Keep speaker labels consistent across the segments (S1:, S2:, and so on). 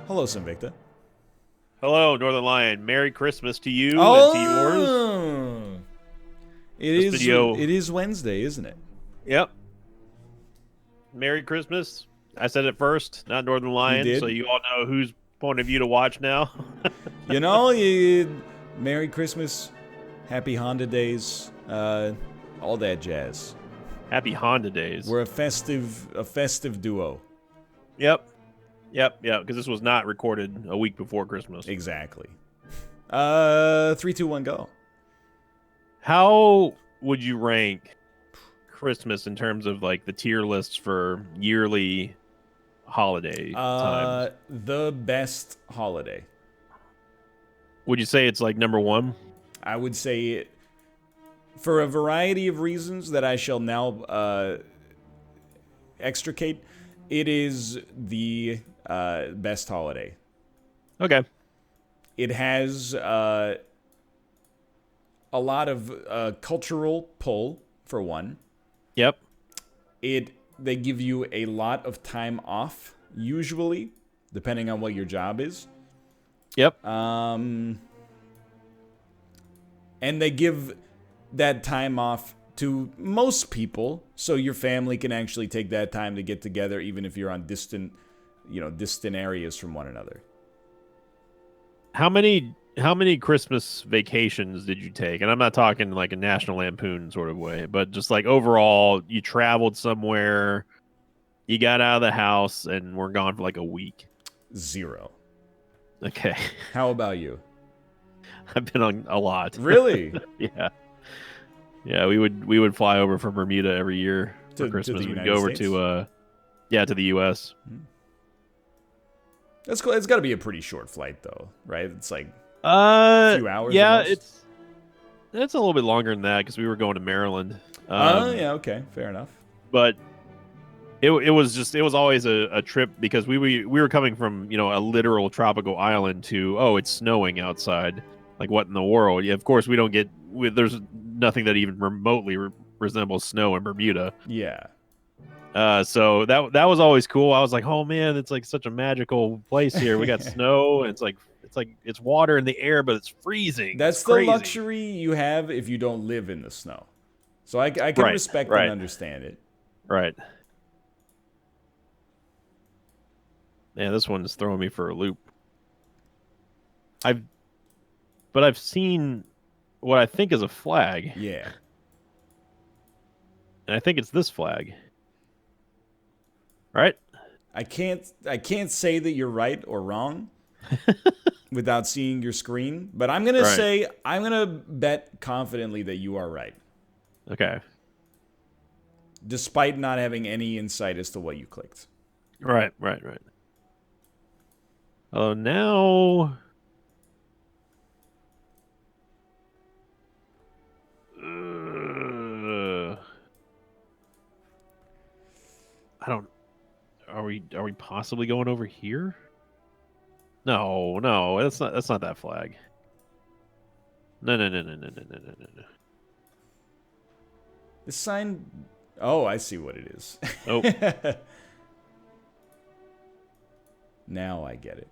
S1: Hello, Sinvicta.
S2: Hello, Northernlion. Merry Christmas to you and to yours.
S1: Oh, it
S2: This
S1: is.
S2: video,
S1: It is Wednesday, isn't it?
S2: yep. Merry Christmas. I said it first, not
S1: You
S2: Northernlion, so
S1: did.
S2: you all know whose point of view to watch now.
S1: You know, Merry Christmas, Happy Honda Days, all that jazz.
S2: Happy Honda days.
S1: We're a festive duo.
S2: Yep. Because this was not recorded a week before Christmas.
S1: Exactly. 3, 2, 1, go.
S2: How would you rank Christmas in terms of like the tier lists for yearly holiday times?
S1: The best holiday.
S2: Would you say it's like number one?
S1: I would say, for a variety of reasons that I shall now extricate, it is the best holiday.
S2: Okay.
S1: It has a lot of cultural pull, for one.
S2: Yep.
S1: They give you a lot of time off, usually, depending on what your job is.
S2: Yep.
S1: And they give that time off to most people, so your family can actually take that time to get together, even if you're on distant areas from one another.
S2: How many Christmas vacations did you take? And I'm not talking like a National Lampoon sort of way, but just like overall, you traveled somewhere, you got out of the house, and we're gone for like a week.
S1: 0.
S2: Okay.
S1: How about you?
S2: I've been on a lot.
S1: Really?
S2: Yeah. Yeah, we would fly over from Bermuda every year for Christmas.
S1: the
S2: We'd
S1: United
S2: go over
S1: States?
S2: to the US.
S1: That's cool. It's got to be a pretty short flight, though, right? It's like
S2: A
S1: few hours
S2: Yeah,
S1: at most?
S2: it's a little bit longer than that because we were going to Maryland.
S1: Yeah, okay, fair enough.
S2: But it was always a trip because we were coming from a literal tropical island to it's snowing outside. Like, what in the world? Yeah, of course we don't get. There's nothing that even remotely resembles snow in Bermuda.
S1: Yeah.
S2: So that was always cool. I was like, oh man, it's like such a magical place here. We got snow, and it's water in the air, but it's freezing.
S1: That's
S2: it's
S1: the
S2: crazy.
S1: luxury you have if you don't live in the snow. So I can
S2: Right,
S1: respect
S2: right.
S1: and understand it.
S2: Right. Yeah, this one is throwing me for a loop. I've seen what I think is a flag,
S1: Yeah.
S2: and I think it's this flag. Right?
S1: I can't say that you're right or wrong without seeing your screen, but I'm going to
S2: Right.
S1: say I'm going to bet confidently that you are right,
S2: Okay.
S1: despite not having any insight as to what you clicked.
S2: Right. Oh, now. I don't. Are we possibly going over here? No, that's not that flag. No.
S1: The sign. Oh, I see what it is.
S2: Oh,
S1: Now I get it.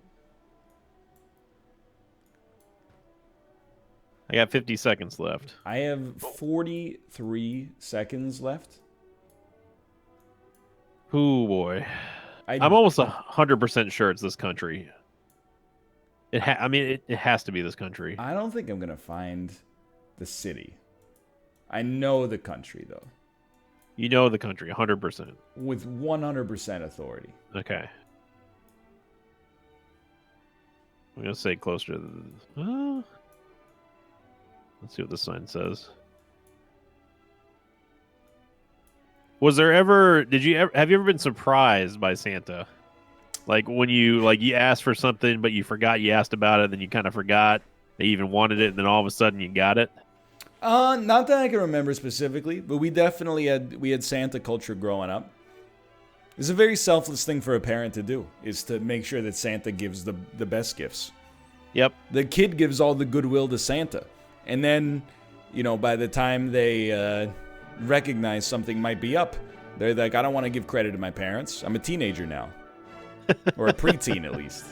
S2: I got 50 seconds left.
S1: I have 43 seconds left.
S2: Oh boy,
S1: I
S2: I'm almost 100% sure it's this country. It has to be this country.
S1: I don't think I'm going to find the city. I know the country, though,
S2: You know the country, 100%.
S1: with 100% authority.
S2: Okay. I'm gonna say closer to the. Let's see what the sign says. Was there ever? Have you ever been surprised by Santa? Like when you asked for something, but you forgot you asked about it, then you kind of forgot they even wanted it, and then all of a sudden you got it.
S1: Not that I can remember specifically, but we definitely had Santa culture growing up. It's a very selfless thing for a parent to do, is to make sure that Santa gives the best gifts.
S2: Yep.
S1: The kid gives all the goodwill to Santa. And then, by the time they recognize something might be up, they're like, I don't want to give credit to my parents. I'm a teenager now. Or a preteen, at least.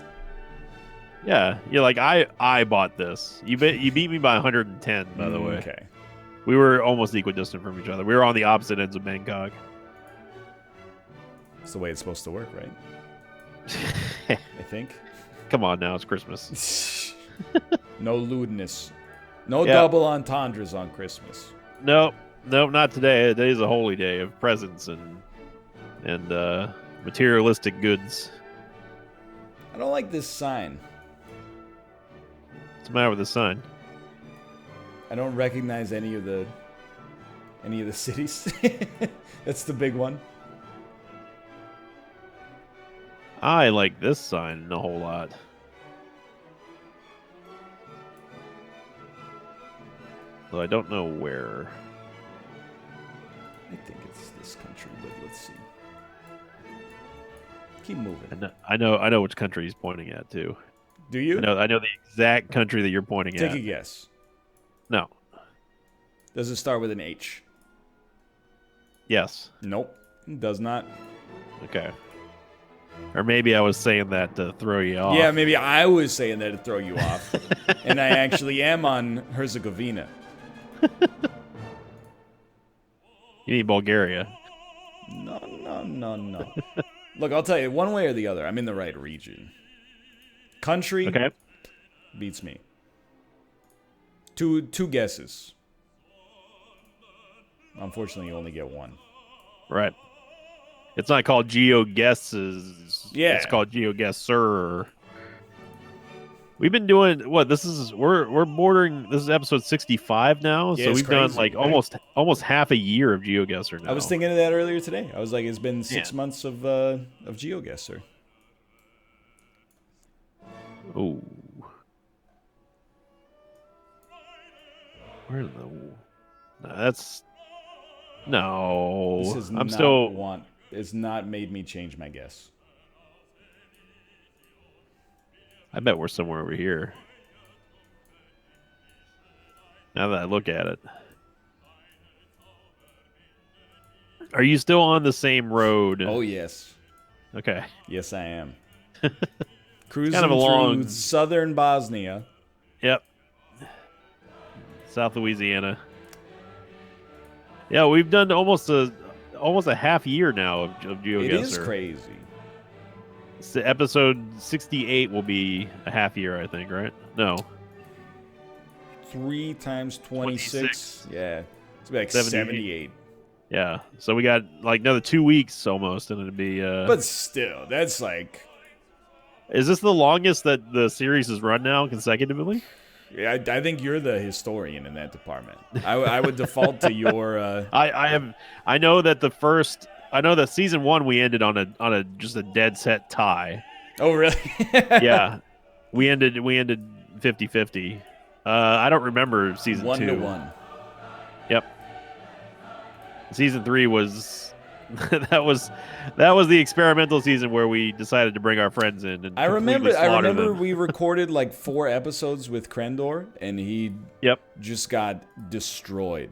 S2: Yeah, you're like I bought this. You beat me by 110, by the way.
S1: Okay.
S2: We were almost equidistant from each other. We were on the opposite ends of Bangkok.
S1: It's the way it's supposed to work, right? I think.
S2: Come on now, it's Christmas.
S1: No lewdness. No
S2: Yep.
S1: double entendres on Christmas.
S2: Nope, not today. Today's a holy day of presents and materialistic goods.
S1: I don't like this sign.
S2: What's the matter with the sign?
S1: I don't recognize any of the cities. That's the big one.
S2: I like this sign a whole lot. Though I don't know where.
S1: I think it's this country, but let's see. Keep moving.
S2: I know which country he's pointing at too.
S1: Do you?
S2: I know the exact country that you're pointing at.
S1: Take a guess.
S2: No.
S1: Does it start with an H?
S2: Yes.
S1: Nope. It does not.
S2: Okay. Or maybe I was saying that to throw you off.
S1: Yeah, maybe I was saying that to throw you off. And I actually am on Herzegovina.
S2: You need Bulgaria.
S1: No. Look, I'll tell you, one way or the other, I'm in the right region. Country
S2: Okay.
S1: beats me. Two guesses. Unfortunately, you only get one.
S2: Right. It's not called Geoguessrs.
S1: Yeah.
S2: It's called Geoguessr. We've been doing what? We're bordering. This is episode 65 now,
S1: Yeah,
S2: so
S1: it's
S2: we've done
S1: crazy,
S2: like
S1: right?
S2: almost half a year of Geoguessr now.
S1: I was thinking of that earlier today. I was like, it's been 6 months of Geoguessr.
S2: Oh. Where the? No, that's no.
S1: This is
S2: I'm still.
S1: It's not made me change my guess.
S2: I bet we're somewhere over here. Now that I look at it. Are you still on the same road?
S1: Oh, yes.
S2: Okay.
S1: Yes, I am. Cruising
S2: Kind of a long-
S1: through southern Bosnia.
S2: Yep. South Louisiana. Yeah, we've done almost a half year now of Geoguessr.
S1: It is crazy.
S2: So episode 68 will be a half year, I think, right? No.
S1: 3 times 26.
S2: 26.
S1: Yeah. It's like
S2: 78.
S1: 78.
S2: Yeah. So we got like another 2 weeks almost, and it'll be.
S1: But still, that's like.
S2: Is this the longest that the series has run now consecutively?
S1: Yeah, I think you're the historian in that department. I would default to your.
S2: I know that season 1 we ended on a just a dead set tie.
S1: Oh really?
S2: Yeah, we ended 50-50. I don't remember season 2.
S1: 1-1.
S2: Yep. Season 3 was that was the experimental season where we decided to bring our friends in and
S1: I remember
S2: them.
S1: we recorded like 4 episodes with Krendor and he just got destroyed.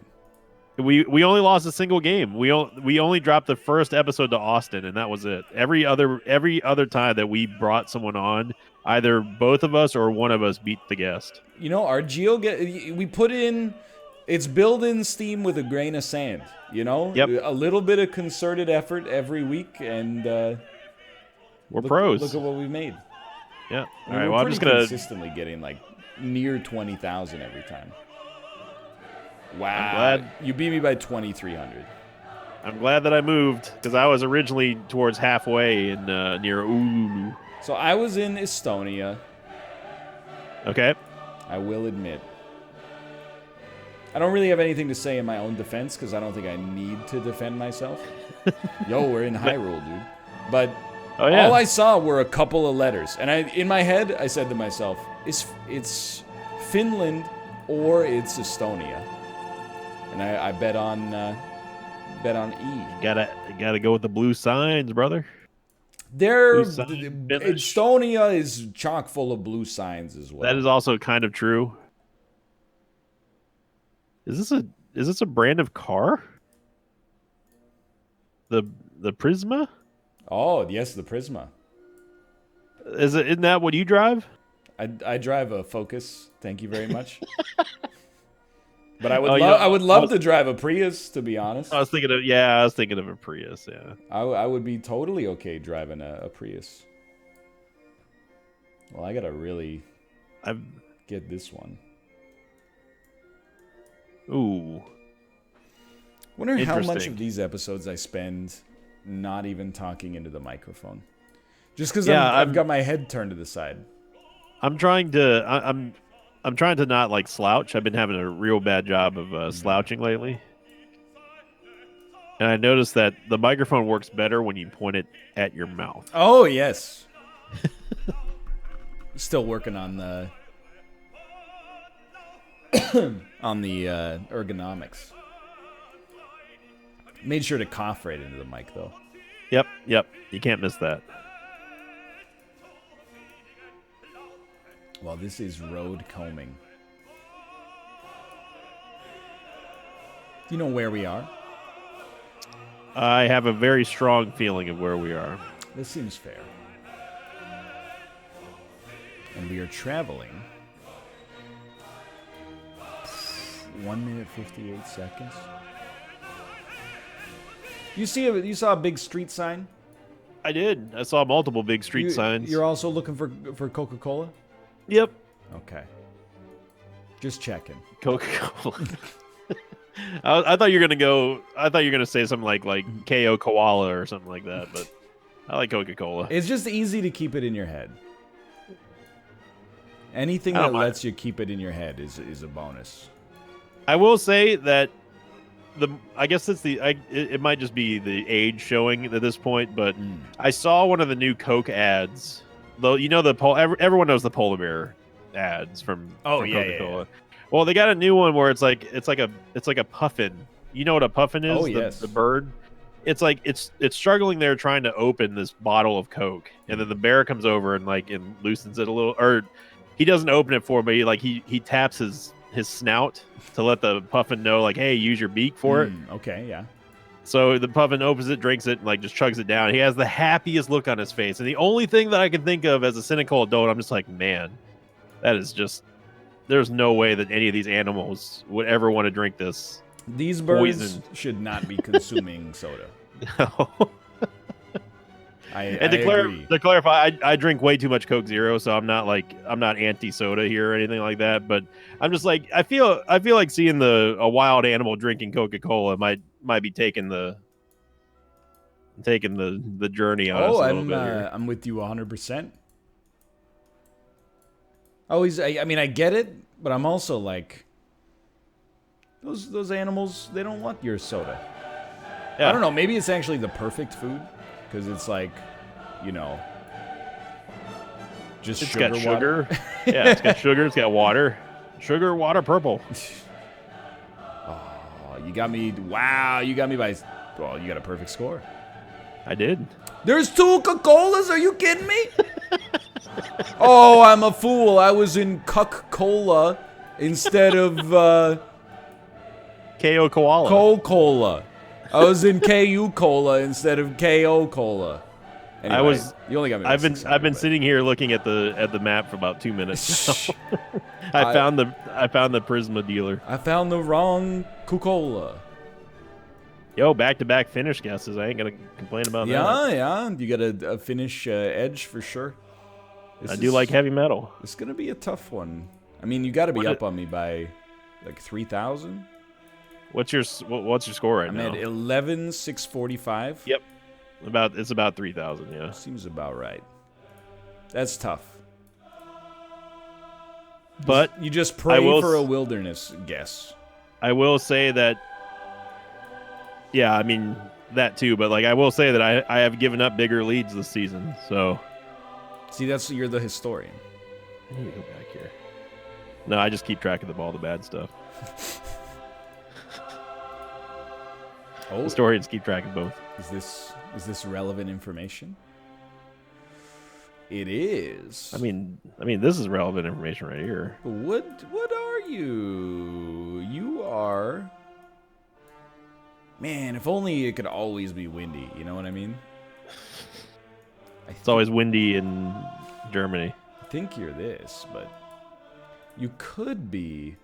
S2: We only lost a single game. We only dropped the first episode to Austin, and that was it. Every other time that we brought someone on, either both of us or one of us beat the guest.
S1: You know, our we put in. It's built in Steam with a grain of sand. You know, a little bit of concerted effort every week, and
S2: we're pros.
S1: Look at what we made.
S2: Yeah.
S1: All
S2: right.
S1: We're
S2: Well, I'm just gonna
S1: consistently getting like near 20,000 every time. Wow. You beat me by 2,300.
S2: I'm glad that I moved because I was originally towards halfway in near Oulu.
S1: So I was in Estonia.
S2: Okay.
S1: I will admit. I don't really have anything to say in my own defense because I don't think I need to defend myself. Yo, we're in Hyrule, dude. But all I saw were a couple of letters, and in my head I said to myself, "It's Finland or it's Estonia," and I bet on E.
S2: Gotta go with the blue signs, brother.
S1: Estonia is chock full of blue signs as well.
S2: That is also kind of true. Is this a brand of car? The Prisma?
S1: Oh yes, the Prisma.
S2: Isn't that what you drive?
S1: I drive a Focus. Thank you very much. But I would love to drive a Prius, to be honest.
S2: I was thinking of a Prius. Yeah.
S1: I would be totally okay driving a Prius. Well, I gotta really get this one.
S2: Ooh.
S1: Wonder how much of these episodes I spend not even talking into the microphone. Just because I've got my head turned to the side.
S2: I'm trying to not like slouch. I've been having a real bad job of slouching lately. And I noticed that the microphone works better when you point it at your mouth.
S1: Oh, yes. Still working on the ergonomics. Made sure to cough right into the mic, though.
S2: Yep. You can't miss that.
S1: Well, this is road combing. Do you know where we are?
S2: I have a very strong feeling of where we are.
S1: This seems fair. And we are traveling 1 minute 58 seconds. You saw a big street sign?
S2: I did. I saw multiple big street signs.
S1: You're also looking for Coca-Cola?
S2: Yep.
S1: Okay. Just checking.
S2: Coca-Cola. I thought you were gonna say something like KO Koala or something like that, but I like Coca-Cola.
S1: It's just easy to keep it in your head. Anything that lets you keep it in your head is a bonus.
S2: I will say that I guess it might just be the age showing at this point, but I saw one of the new Coke ads. Though everyone knows the polar bear ads from Coca-Cola. Yeah. Well, they got a new one where it's like a puffin. You know what a puffin is?
S1: Oh, yes.
S2: The bird. It's like it's struggling there trying to open this bottle of Coke, and then the bear comes over and loosens it a little, or he doesn't open it for me. He taps his snout to let the puffin know, hey, use your beak for it.
S1: Okay, yeah.
S2: So the puffin opens it, drinks it, and just chugs it down. He has the happiest look on his face, and the only thing that I can think of as a cynical adult, I'm just like, man, that is just. There's no way that any of these animals would ever want to drink this.
S1: These birds should not be consuming soda.
S2: No. To clarify, I drink way too much Coke Zero, so I'm not anti-soda here or anything like that. But I'm just I feel like seeing a wild animal drinking Coca-Cola might be taking the journey on us a little bit here.
S1: I'm with you 100%. I get it, but I'm also those animals, they don't want your soda. Yeah. I don't know, maybe it's actually the perfect food, because it's just
S2: it's
S1: sugar,
S2: got sugar. Yeah, it's got sugar, it's got water. Sugar, water, purple.
S1: Oh, you got me by, you got a perfect score.
S2: I did.
S1: There's 2 Coca-Colas, are you kidding me? Oh, I'm a fool. I was in Cuck-Cola instead of
S2: KO Koala.
S1: Coca-Cola. I was in KU Cola instead of KO Cola. Anyway, you only got me.
S2: I've been sitting here looking at the map for about 2 minutes now. I found the Prisma dealer.
S1: I found the wrong Coca-Cola.
S2: Yo, back-to-back finish guesses. I ain't gonna complain about that.
S1: Yeah. You got a finish edge for sure.
S2: I do like heavy metal.
S1: It's gonna be a tough one. I mean, you got to be up on me by 3,000.
S2: What's your score right now?
S1: I'm at 11,645.
S2: Yep, it's about 3,000. Yeah,
S1: seems about right. That's tough.
S2: But
S1: you just pray for a wilderness guess.
S2: I will say that. Yeah, I mean that too. But I will say that I have given up bigger leads this season. So.
S1: See, you're the historian.
S2: I need to go back here. No, I just keep track of all the bad stuff. Historians keep track of both.
S1: Is this relevant information? It is.
S2: I mean, this is relevant information right here.
S1: What are you? You are. Man, if only it could always be windy. You know what I mean?
S2: It's always windy in Germany.
S1: I think you're this, but you could be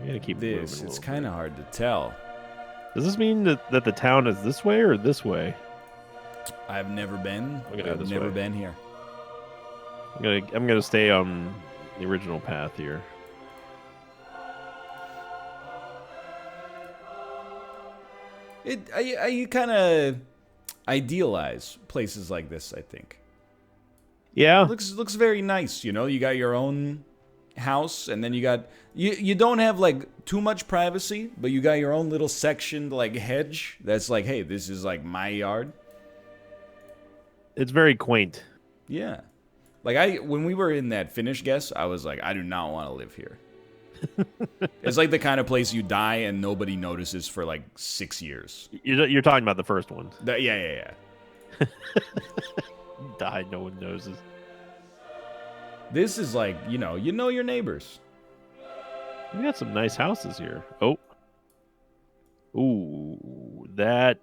S2: I'm gonna keep
S1: this.
S2: moving.
S1: It's kind of hard to tell.
S2: Does this mean that the town is this way or this way?
S1: I've never been.
S2: I've
S1: never been here.
S2: I'm gonna stay on the original path here.
S1: You kind of idealize places like this, I think.
S2: Yeah.
S1: Looks very nice, you know. You got your own house, and then you don't have like too much privacy, but you got your own little sectioned like hedge that's like, hey, this is like my yard.
S2: It's very quaint.
S1: Yeah. Like when we were in that Finnish guess, I was like, I do not want to live here. It's like the kind of place you die and nobody notices for like 6 years.
S2: You're talking about the first one.
S1: Yeah.
S2: Die, no one knows.
S1: This is like, you know your neighbors.
S2: We got some nice houses here. Oh. Ooh, that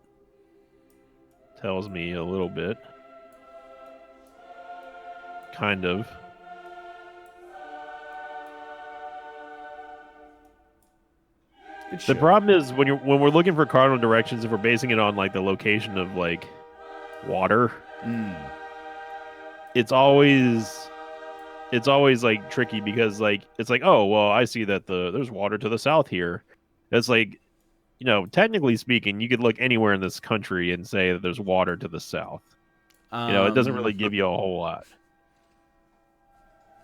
S2: tells me a little bit. Kind of. The problem is when we're looking for cardinal directions, if we're basing it on like the location of like water, it's always like tricky because like it's like, oh well, I see that there's water to the south here. It's like, technically speaking, you could look anywhere in this country and say that there's water to the south. It doesn't really give you a whole lot.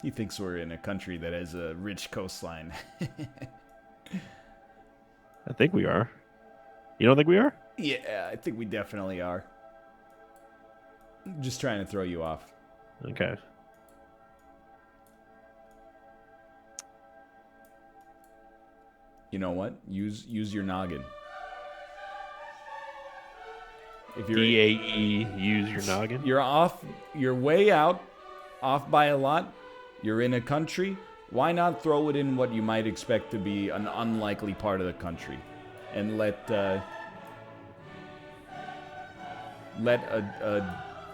S1: He thinks we're in a country that has a rich coastline.
S2: I think we are. You don't think we are?
S1: Yeah, I think we definitely are. Just trying to throw you off.
S2: Okay.
S1: You know what? Use your noggin. If you're
S2: DAE, use your noggin.
S1: You're off. You're way out, off by a lot. You're in a country. Why not throw it in what you might expect to be an unlikely part of the country, and let a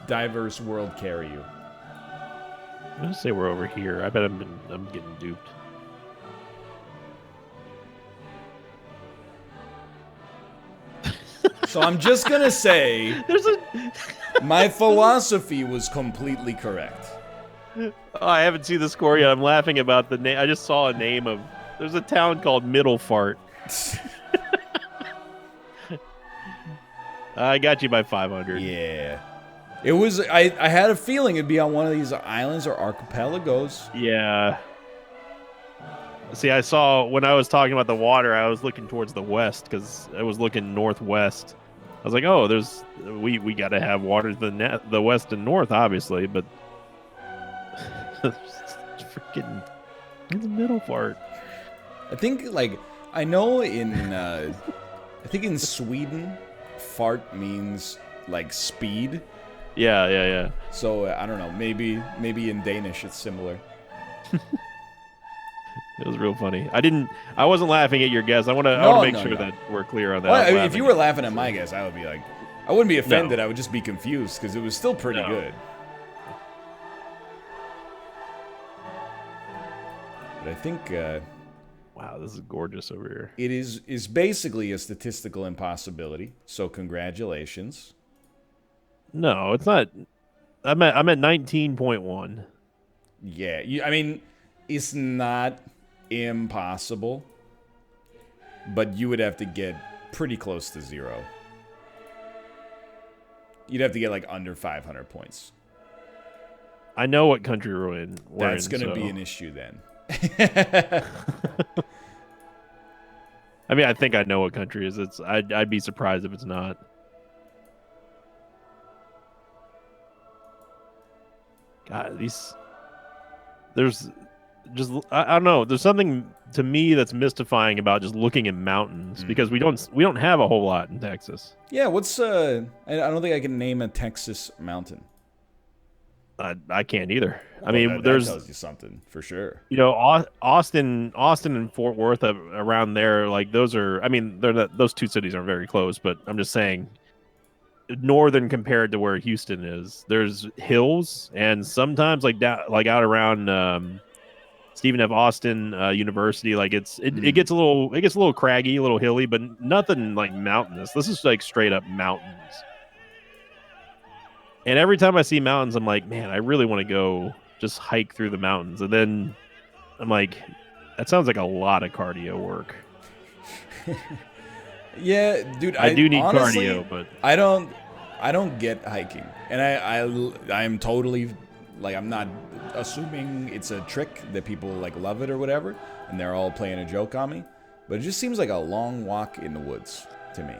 S1: diverse world carry you?
S2: I'm gonna say we're over here. I bet I'm getting duped.
S1: So I'm just gonna say, my philosophy was completely correct.
S2: Oh, I haven't seen the score yet. I'm laughing about the name. I just saw a name of. There's a town called Middle Fart. I got you by 500.
S1: Yeah. It was. I had a feeling it'd be on one of these islands or archipelagos.
S2: Yeah. See, I saw when I was talking about the water, I was looking towards the west because I was looking northwest. I was like, oh, we got to have water to the west and north, obviously, but freaking the Middle Fart.
S1: I think I know in Sweden, fart means like speed.
S2: Yeah.
S1: So I don't know. Maybe in Danish it's similar.
S2: It was real funny. I wasn't laughing at your guess. I want to make sure that we're clear on that.
S1: Well, I mean, if you were laughing at my guess, I would be like, I wouldn't be offended. No. I would just be confused because it was still pretty good. But I think.
S2: Wow, this is gorgeous over here.
S1: It is basically a statistical impossibility. So congratulations.
S2: No, it's not. I'm at 19.1.
S1: Yeah, I mean, it's not impossible, but you would have to get pretty close to zero. You'd have to get like under 500 points.
S2: I know what country we're in.
S1: That's going to be an issue then.
S2: I mean, I think I know what country it is. I'd be surprised if it's not. God, there's just, I don't know. There's something to me that's mystifying about just looking at mountains because we don't have a whole lot in Texas.
S1: Yeah, what's I don't think I can name a Texas mountain.
S2: I can't either.
S1: Well,
S2: I mean,
S1: that tells you something for sure.
S2: Austin and Fort Worth around there, like those are. I mean, those two cities are very close, but I'm just saying, northern compared to where Houston is. There's hills, and sometimes like down, like out around Stephen F. Austin University, like it gets a little craggy, a little hilly, but nothing like mountainous. This is like straight up mountains. And every time I see mountains, I'm like, man, I really want to go just hike through the mountains. And then I'm like, that sounds like a lot of cardio work.
S1: Yeah, dude,
S2: I do need
S1: honestly,
S2: cardio, but
S1: I don't get hiking, and I'm totally like, I'm not assuming it's a trick that people like love it or whatever, and they're all playing a joke on me. But it just seems like a long walk in the woods to me.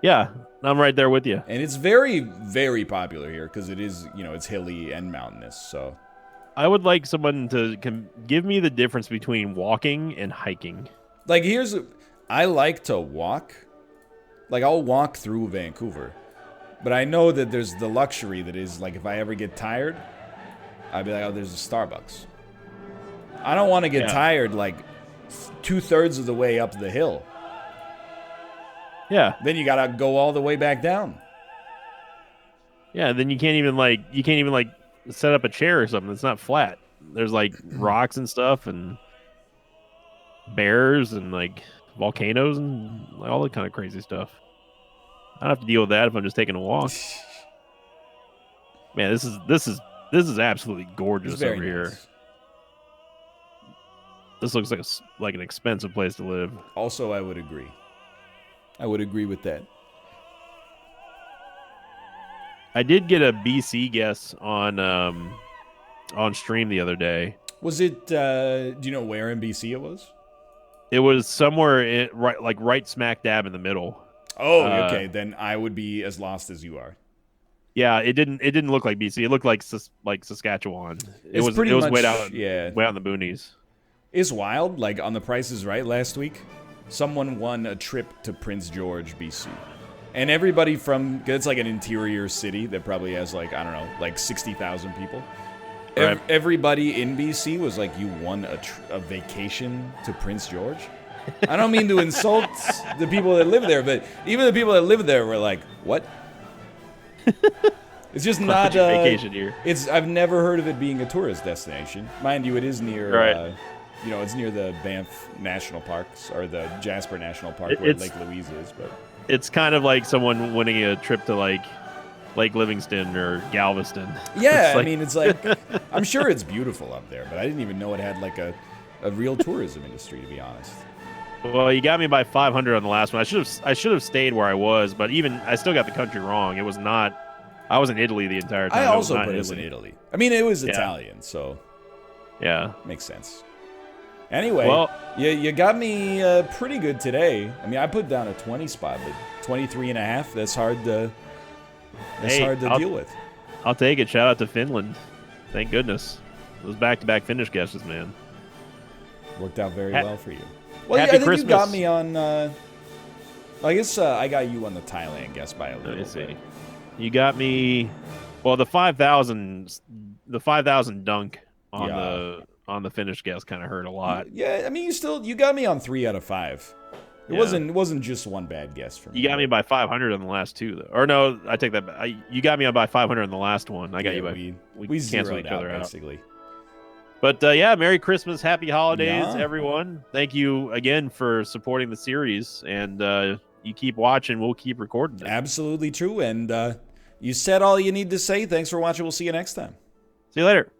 S2: yeah, I'm right there with you.
S1: And it's very, very popular here because it is, it's hilly and mountainous. So
S2: I would like someone to give me the difference between walking and hiking.
S1: like, I like to walk. Like, I'll walk through Vancouver. But I know that there's the luxury that is, like, if I ever get tired, I'd be like, oh, there's a Starbucks. I don't want to get tired, like, 2/3 of the way up the hill.
S2: Yeah.
S1: Then you gotta go all the way back down.
S2: Yeah, then you can't even set up a chair or something. It's not flat. There's like rocks and stuff and bears and like volcanoes and like, all that kind of crazy stuff. I don't have to deal with that if I'm just taking a walk. Man, this is absolutely gorgeous over here.
S1: Nice.
S2: This looks like an expensive place to live.
S1: Also, I would agree. I would agree with that.
S2: I did get a BC guess on stream the other day.
S1: Was it? Do you know where in BC it was?
S2: It was somewhere right smack dab in the middle.
S1: Oh, okay. Then I would be as lost as you are.
S2: Yeah, it didn't look like BC. It looked like Saskatchewan. It was
S1: way
S2: out in the boonies.
S1: It's wild. Like on The Price is Right last week, someone won a trip to Prince George, BC. And everybody it's like an interior city that probably has like, I don't know, like 60,000 people.
S2: Right.
S1: Everybody in BC was like, you won a vacation to Prince George? I don't mean to insult the people that live there, but even the people that live there were like, what? It's just not a
S2: vacation here.
S1: I've never heard of it being a tourist destination. Mind you, it is near
S2: right.
S1: It's near the Banff National Parks or the Jasper National Park where Lake Louise is, but
S2: it's kind of like someone winning a trip to like Lake Livingston or Galveston.
S1: Yeah, I mean, it's like, I'm sure it's beautiful up there, but I didn't even know it had like a real tourism industry, to be honest.
S2: Well, you got me by 500 on the last one. I should have stayed where I was, but I still got the country wrong. It was not. I was in Italy the entire time.
S1: I also put us in Italy. I mean, it was Italian, so
S2: yeah,
S1: makes sense. Anyway,
S2: well,
S1: you got me pretty good today. I mean, I put down a 20 spot, but 23.5. That's hard to deal with.
S2: I'll take it. Shout out to Finland. Thank goodness. Those back-to-back Finnish guesses, man.
S1: Worked out very well for you. Well,
S2: Happy
S1: I think
S2: Christmas.
S1: you got me on. I guess I got you on the Thailand guess by a little bit.
S2: Let me see. You got me. Well, the 5,000 dunk on the Finnish guess kind of hurt a lot.
S1: Yeah, I mean, you got me on 3 out of 5. It wasn't just one bad guess for me.
S2: You got me by 500 on the last two, though. Or no, I take that back. You got me on by 500 on the last one. I got you by. We cancel each other out
S1: basically.
S2: But Merry Christmas, Happy Holidays, everyone. Thank you again for supporting the series, and you keep watching. We'll keep recording it.
S1: Absolutely true, and you said all you need to say. Thanks for watching. We'll see you next time.
S2: See you later.